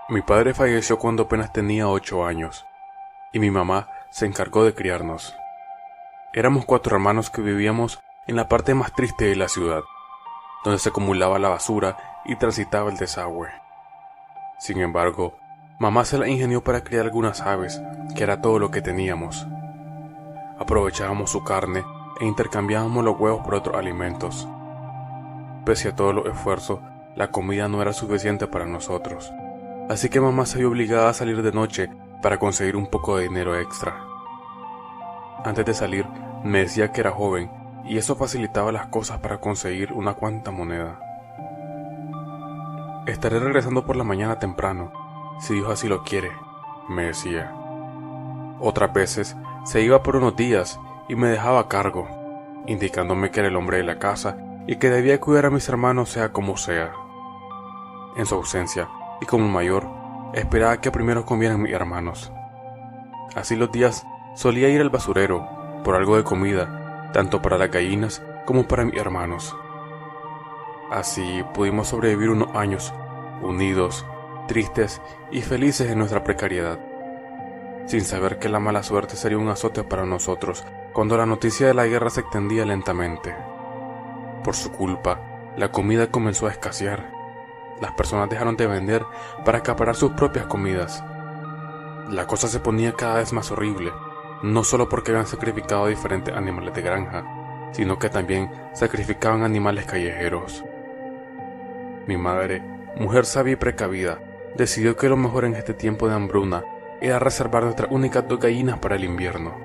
Mi padre falleció cuando apenas tenía 8 años, y mi mamá se encargó de criarnos. Éramos 4 hermanos que vivíamos en la parte más triste de la ciudad, donde se acumulaba la basura y transitaba el desagüe. Sin embargo, mamá se la ingenió para criar algunas aves, que era todo lo que teníamos. Aprovechábamos su carne e intercambiábamos los huevos por otros alimentos. Pese a todos los esfuerzos, la comida no era suficiente para nosotros. Así que mamá se vio obligada a salir de noche para conseguir un poco de dinero extra. Antes de salir, me decía que era joven y eso facilitaba las cosas para conseguir una cuanta moneda. Estaré regresando por la mañana temprano, si Dios así lo quiere, me decía. Otras veces se iba por unos días y me dejaba a cargo, indicándome que era el hombre de la casa y que debía cuidar a mis hermanos sea como sea. En su ausencia, y como mayor, esperaba que primero comieran mis hermanos. Así los días solía ir al basurero por algo de comida, tanto para las gallinas como para mis hermanos. Así pudimos sobrevivir unos años, unidos, tristes y felices en nuestra precariedad, sin saber que la mala suerte sería un azote para nosotros cuando la noticia de la guerra se extendía lentamente. Por su culpa, la comida comenzó a escasear. Las personas dejaron de vender para acaparar sus propias comidas. La cosa se ponía cada vez más horrible, no solo porque habían sacrificado a diferentes animales de granja, sino que también sacrificaban animales callejeros. Mi madre, mujer sabia y precavida, decidió que lo mejor en este tiempo de hambruna era reservar nuestras únicas 2 gallinas para el invierno.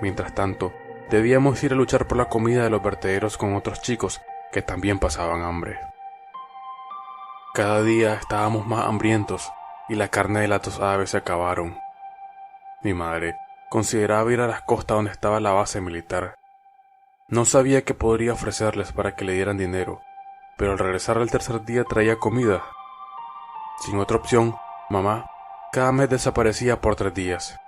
Mientras tanto, debíamos ir a luchar por la comida de los vertederos con otros chicos que también pasaban hambre. Cada día estábamos más hambrientos y la carne de las 2 aves se acabaron. Mi madre consideraba ir a las costas donde estaba la base militar. No sabía qué podría ofrecerles para que le dieran dinero, pero al regresar al tercer día traía comida. Sin otra opción, mamá cada mes desaparecía por 3 días,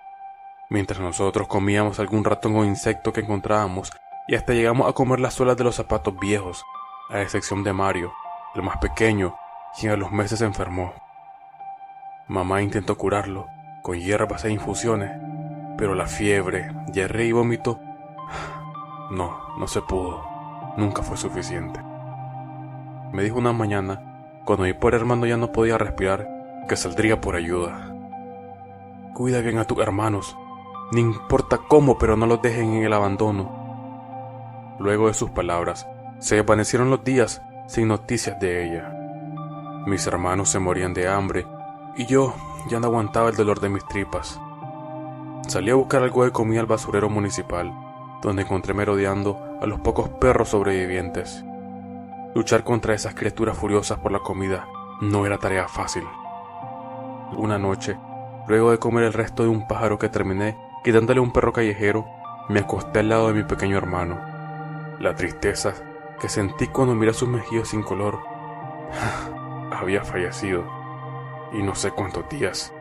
mientras nosotros comíamos algún ratón o insecto que encontrábamos y hasta llegamos a comer las suelas de los zapatos viejos, a excepción de Mario, el más pequeño, quien a los meses se enfermó. Mamá intentó curarlo con hierbas e infusiones, pero la fiebre, diarrea y vómito, no se pudo. Nunca fue suficiente. Me dijo una mañana, cuando mi pobre hermano ya no podía respirar, que saldría por ayuda. Cuida bien a tus hermanos, no importa cómo, pero no los dejen en el abandono. Luego de sus palabras, se desvanecieron los días sin noticias de ella. Mis hermanos se morían de hambre y yo ya no aguantaba el dolor de mis tripas. Salí a buscar algo de comida al basurero municipal, donde encontré merodeando a los pocos perros sobrevivientes. Luchar contra esas criaturas furiosas por la comida no era tarea fácil. Una noche, luego de comer el resto de un pájaro que terminé quitándole a un perro callejero, me acosté al lado de mi pequeño hermano. La tristeza que sentí cuando miré sus mejillas sin color. Había fallecido, y no sé cuántos días,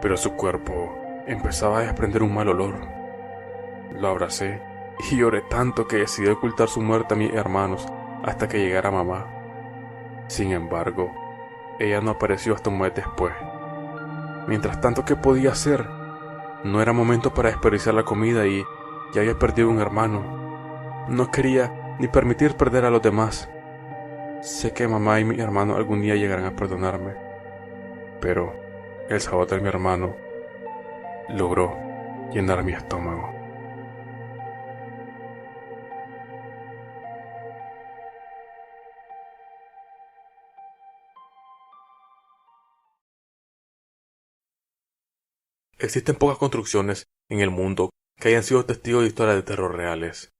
pero su cuerpo empezaba a desprender un mal olor. Lo abracé y lloré tanto que decidí ocultar su muerte a mis hermanos hasta que llegara mamá. Sin embargo, ella no apareció hasta un mes después. Mientras tanto, ¿qué podía hacer? No era momento para desperdiciar la comida y ya había perdido un hermano. No quería ni permitir perder a los demás. Sé que mamá y mi hermano algún día llegarán a perdonarme, pero el sabor de mi hermano logró llenar mi estómago. Existen pocas construcciones en el mundo que hayan sido testigos de historias de terror reales,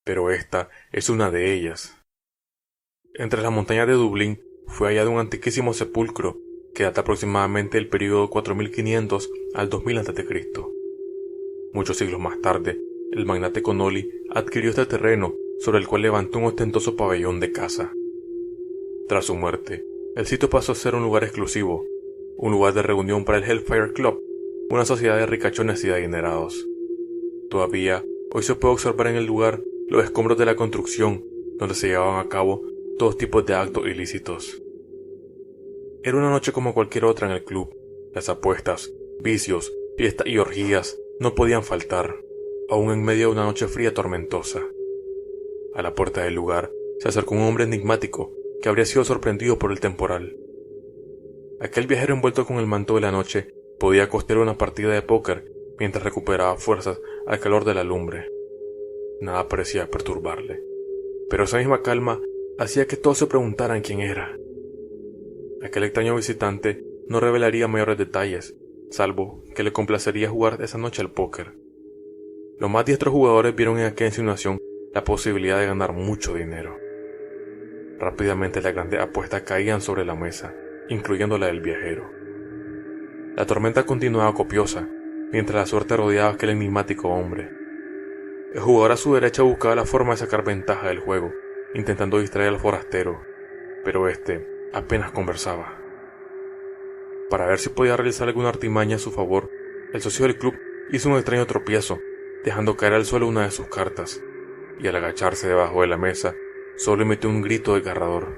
pero esta es una de ellas. Entre las montañas de Dublín fue hallado un antiquísimo sepulcro que data aproximadamente del período 4500 al 2000 a.C. Muchos siglos más tarde, el magnate Connolly adquirió este terreno sobre el cual levantó un ostentoso pabellón de caza. Tras su muerte, el sitio pasó a ser un lugar exclusivo, un lugar de reunión para el Hellfire Club, una sociedad de ricachones y adinerados. Todavía, hoy se puede observar en el lugar los escombros de la construcción, donde se llevaban a cabo todo tipo de actos ilícitos. Era una noche como cualquier otra en el club. Las apuestas, vicios, fiestas y orgías no podían faltar, aún en medio de una noche fría tormentosa. A la puerta del lugar se acercó un hombre enigmático que habría sido sorprendido por el temporal. Aquel viajero envuelto con el manto de la noche podía costear una partida de póker mientras recuperaba fuerzas al calor de la lumbre. Nada parecía perturbarle, pero esa misma calma hacía que todos se preguntaran quién era. Aquel extraño visitante no revelaría mayores detalles, salvo que le complacería jugar esa noche al póker. Los más diestros jugadores vieron en aquella insinuación la posibilidad de ganar mucho dinero. Rápidamente las grandes apuestas caían sobre la mesa, incluyendo la del viajero. La tormenta continuaba copiosa, mientras la suerte rodeaba a aquel enigmático hombre. El jugador a su derecha buscaba la forma de sacar ventaja del juego, intentando distraer al forastero, pero éste apenas conversaba. Para ver si podía realizar alguna artimaña a su favor, el socio del club hizo un extraño tropiezo, dejando caer al suelo una de sus cartas, y al agacharse debajo de la mesa, solo emitió un grito desgarrador.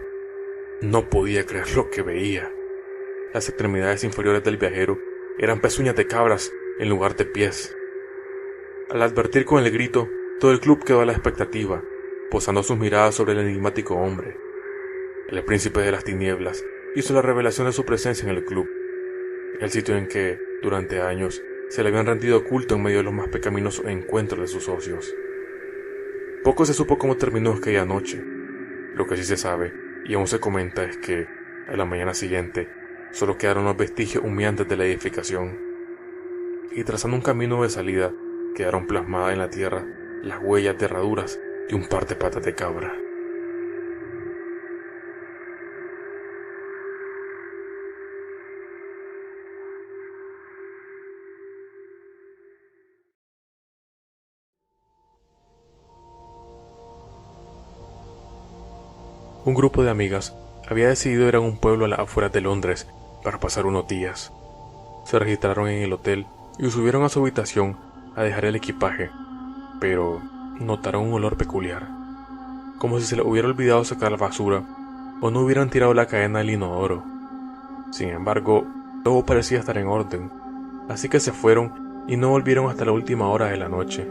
No podía creer lo que veía. Las extremidades inferiores del viajero eran pezuñas de cabras en lugar de pies. Al advertir con el grito, todo el club quedó a la expectativa, posando sus miradas sobre el enigmático hombre. El príncipe de las tinieblas hizo la revelación de su presencia en el club, el sitio en que, durante años, se le habían rendido culto en medio de los más pecaminosos encuentros de sus socios. Poco se supo cómo terminó aquella noche. Lo que sí se sabe, y aún se comenta, es que, a la mañana siguiente, solo quedaron los vestigios humeantes de la edificación, y trazando un camino de salida, quedaron plasmadas en la tierra las huellas de herraduras de un par de patas de cabra. Un grupo de amigas había decidido ir a un pueblo a las afueras de Londres para pasar unos días. Se registraron en el hotel y subieron a su habitación a dejar el equipaje, pero notaron un olor peculiar, como si se les hubiera olvidado sacar la basura o no hubieran tirado la cadena del inodoro. Sin embargo, todo parecía estar en orden, así que se fueron y no volvieron hasta la última hora de la noche.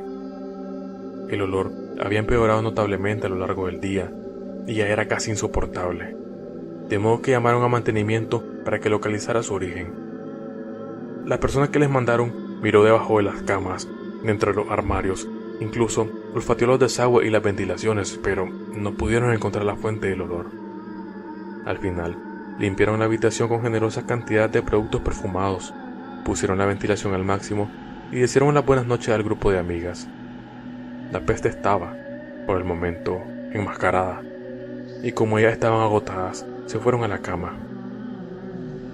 El olor había empeorado notablemente a lo largo del día y ya era casi insoportable, de modo que llamaron a mantenimiento para que localizara su origen. La persona que les mandaron miró debajo de las camas, dentro de los armarios, incluso olfateó los desagües y las ventilaciones, pero no pudieron encontrar la fuente del olor. Al final, limpiaron la habitación con generosa cantidad de productos perfumados, pusieron la ventilación al máximo y desearon las buenas noches al grupo de amigas. La peste estaba, por el momento, enmascarada, y como ellas estaban agotadas, se fueron a la cama.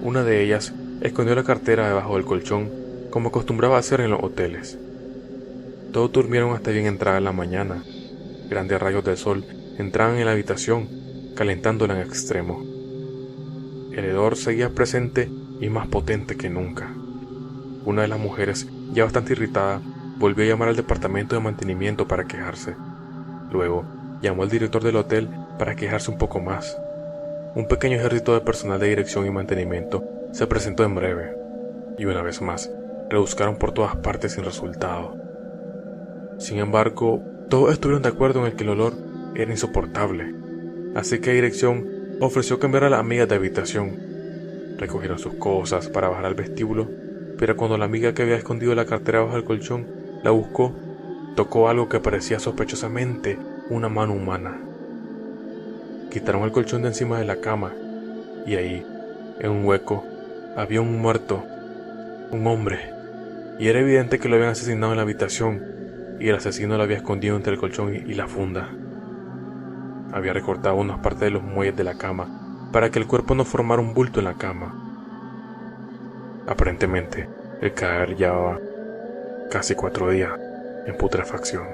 Una de ellas escondió la cartera debajo del colchón, como acostumbraba hacer en los hoteles. Todos durmieron hasta bien entrada la mañana. Grandes rayos del sol entraban en la habitación, calentándola en extremo. El hedor seguía presente y más potente que nunca. Una de las mujeres, ya bastante irritada, volvió a llamar al departamento de mantenimiento para quejarse. Luego, llamó al director del hotel para quejarse un poco más. Un pequeño ejército de personal de dirección y mantenimiento se presentó en breve, y una vez más, rebuscaron por todas partes sin resultado. Sin embargo, todos estuvieron de acuerdo en el que el olor era insoportable, así que la dirección ofreció cambiar a las amigas de habitación. Recogieron sus cosas para bajar al vestíbulo, pero cuando la amiga que había escondido la cartera bajo el colchón la buscó, tocó algo que parecía sospechosamente una mano humana. Quitaron el colchón de encima de la cama, y ahí, en un hueco, había un muerto, un hombre, y era evidente que lo habían asesinado en la habitación, y el asesino lo había escondido entre el colchón y la funda. Había recortado unas partes de los muelles de la cama para que el cuerpo no formara un bulto en la cama. Aparentemente, el cadáver llevaba casi 4 días en putrefacción.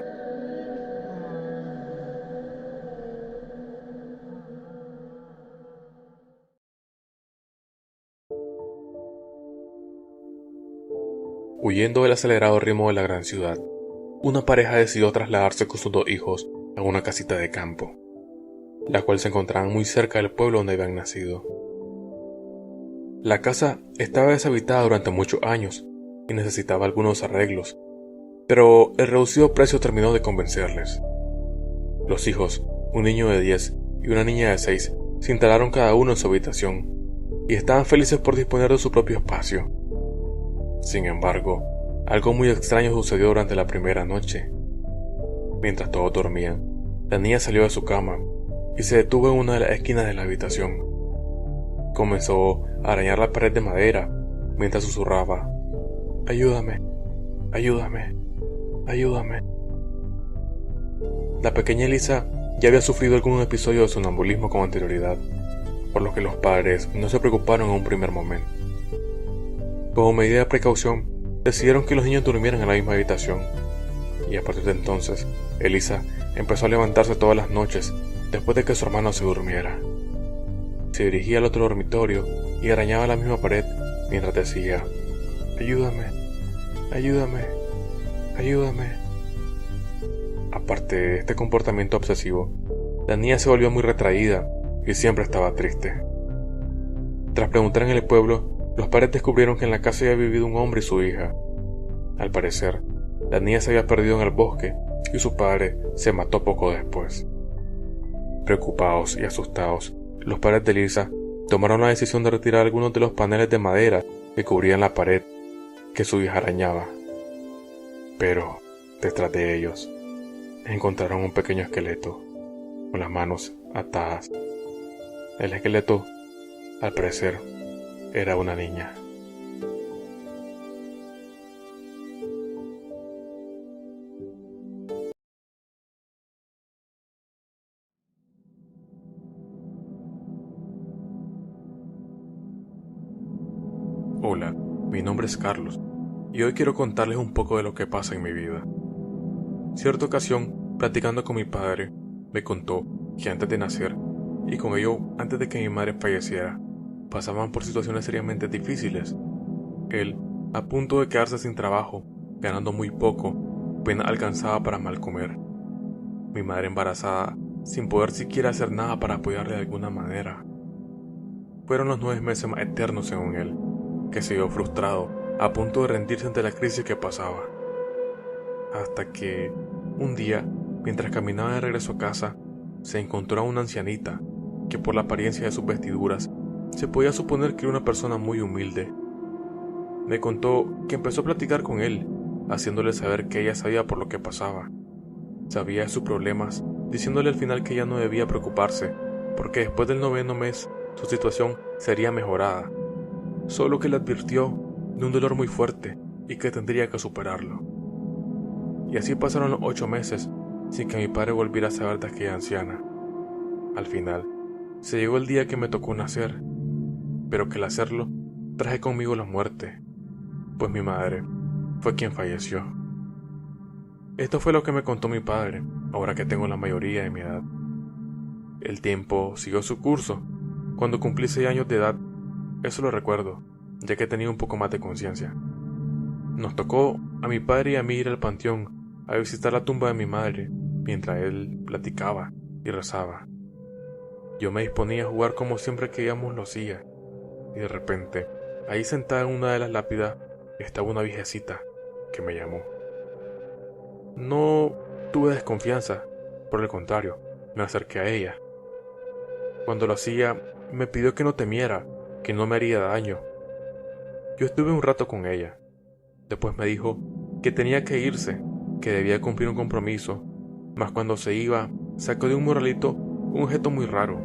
Huyendo del acelerado ritmo de la gran ciudad, una pareja decidió trasladarse con sus 2 hijos a una casita de campo, la cual se encontraba muy cerca del pueblo donde habían nacido. La casa estaba deshabitada durante muchos años y necesitaba algunos arreglos, pero el reducido precio terminó de convencerles. Los hijos, un niño de 10 y una niña de 6, se instalaron cada uno en su habitación y estaban felices por disponer de su propio espacio. Sin embargo, algo muy extraño sucedió durante la primera noche. Mientras todos dormían, la niña salió de su cama y se detuvo en una de las esquinas de la habitación. Comenzó a arañar la pared de madera mientras susurraba: «Ayúdame, ayúdame, ayúdame». La pequeña Elisa ya había sufrido algún episodio de sonambulismo con anterioridad, por lo que los padres no se preocuparon en un primer momento. Como medida de precaución, decidieron que los niños durmieran en la misma habitación, y a partir de entonces, Elisa empezó a levantarse todas las noches después de que su hermano se durmiera. Se dirigía al otro dormitorio y arañaba la misma pared mientras decía: «Ayúdame, ayúdame, ayúdame». Aparte de este comportamiento obsesivo, la niña se volvió muy retraída y siempre estaba triste. Tras preguntar en el pueblo, los padres descubrieron que en la casa había vivido un hombre y su hija. Al parecer, la niña se había perdido en el bosque y su padre se mató poco después. Preocupados y asustados, los padres de Elisa tomaron la decisión de retirar algunos de los paneles de madera que cubrían la pared que su hija arañaba. Pero, detrás de ellos, encontraron un pequeño esqueleto, con las manos atadas. El esqueleto, al parecer, era una niña. Hola, mi nombre es Carlos, y hoy quiero contarles un poco de lo que pasa en mi vida. Cierta ocasión, platicando con mi padre, me contó que antes de nacer, y con ello antes de que mi madre falleciera, pasaban por situaciones seriamente difíciles. Él, a punto de quedarse sin trabajo, ganando muy poco, apenas alcanzaba para mal comer. Mi madre embarazada, sin poder siquiera hacer nada para apoyarle de alguna manera. Fueron los 9 meses más eternos según él, que se vio frustrado, a punto de rendirse ante la crisis que pasaba. Hasta que, un día, mientras caminaba de regreso a casa, se encontró a una ancianita, que por la apariencia de sus vestiduras, se podía suponer que era una persona muy humilde. Me contó que empezó a platicar con él, haciéndole saber que ella sabía por lo que pasaba. Sabía de sus problemas, diciéndole al final que ella no debía preocuparse, porque después del 9º mes, su situación sería mejorada. Solo que le advirtió de un dolor muy fuerte y que tendría que superarlo. Y así pasaron los 8 meses, sin que mi padre volviera a saber de aquella anciana. Al final, se llegó el día que me tocó nacer, pero que al hacerlo, traje conmigo la muerte, pues mi madre fue quien falleció. Esto fue lo que me contó mi padre, ahora que tengo la mayoría de mi edad. El tiempo siguió su curso. Cuando cumplí 6 años de edad, eso lo recuerdo, ya que tenía un poco más de conciencia. Nos tocó a mi padre y a mí ir al panteón a visitar la tumba de mi madre, mientras él platicaba y rezaba. Yo me disponía a jugar como siempre que íbamos lo hacía, y de repente, ahí sentada en una de las lápidas, estaba una viejecita que me llamó. No tuve desconfianza, por el contrario, me acerqué a ella. Cuando lo hacía, me pidió que no temiera, que no me haría daño. Yo estuve un rato con ella. Después me dijo que tenía que irse, que debía cumplir un compromiso, mas cuando se iba, sacó de un morralito un objeto muy raro.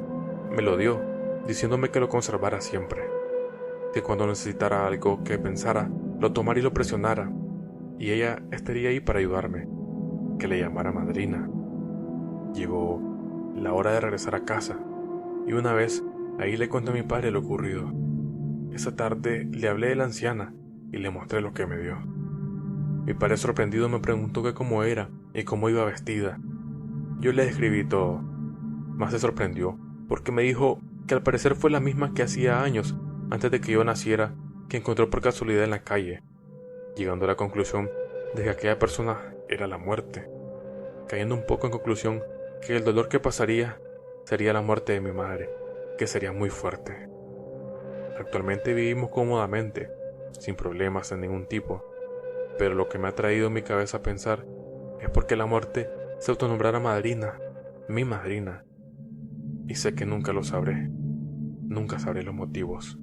Me lo dio, diciéndome que lo conservara siempre, que cuando necesitara algo que pensara, lo tomara y lo presionara, y ella estaría ahí para ayudarme, que le llamara madrina. Llegó la hora de regresar a casa, y una vez ahí le conté a mi padre lo ocurrido. Esa tarde le hablé de la anciana y le mostré lo que me dio. Mi padre sorprendido me preguntó que cómo era y cómo iba vestida. Yo le describí todo. Más se sorprendió porque me dijo que al parecer fue la misma que hacía años, antes de que yo naciera, que encontró por casualidad en la calle, llegando a la conclusión de que aquella persona era la muerte, cayendo un poco en conclusión que el dolor que pasaría sería la muerte de mi madre, que sería muy fuerte. Actualmente vivimos cómodamente, sin problemas de ningún tipo, pero lo que me ha traído en mi cabeza a pensar es porque la muerte se autonombrara madrina, mi madrina, y sé que nunca lo sabré, nunca sabré los motivos.